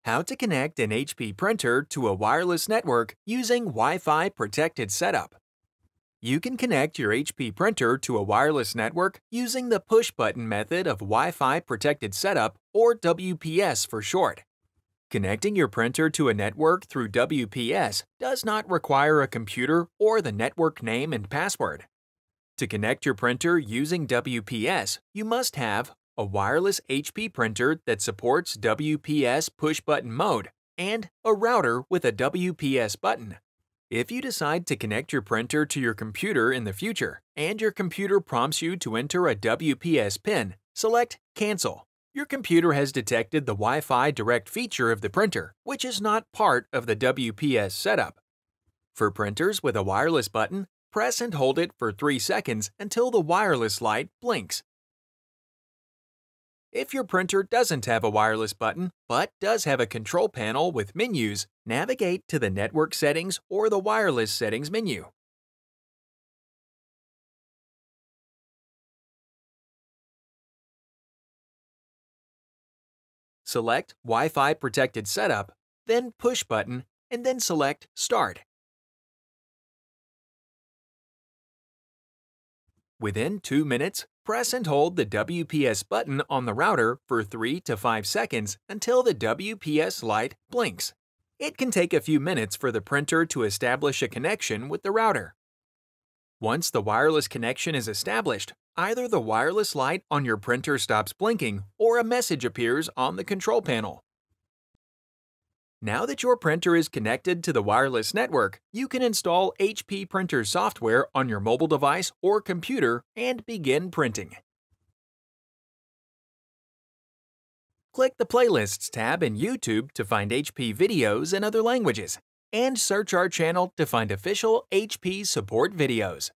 How to connect an HP printer to a wireless network using Wi-Fi protected setup. You can connect your HP printer to a wireless network using the push-button method of Wi-Fi protected setup, or WPS for short. Connecting your printer to a network through WPS does not require a computer or the network name and password. To connect your printer using WPS, you must have a wireless HP printer that supports WPS push-button mode, and a router with a WPS button. If you decide to connect your printer to your computer in the future, and your computer prompts you to enter a WPS pin, select Cancel. Your computer has detected the Wi-Fi direct feature of the printer, which is not part of the WPS setup. For printers with a wireless button, press and hold it for 3 seconds until the wireless light blinks. If your printer doesn't have a wireless button, but does have a control panel with menus, navigate to the Network Settings or the Wireless Settings menu. Select Wi-Fi Protected Setup, then Push button, and then select Start. Within 2 minutes, press and hold the WPS button on the router for 3 to 5 seconds until the WPS light blinks. It can take a few minutes for the printer to establish a connection with the router. Once the wireless connection is established, either the wireless light on your printer stops blinking or a message appears on the control panel. Now that your printer is connected to the wireless network, you can install HP Printer software on your mobile device or computer and begin printing. Click the Playlists tab in YouTube to find HP videos in other languages, and search our channel to find official HP support videos.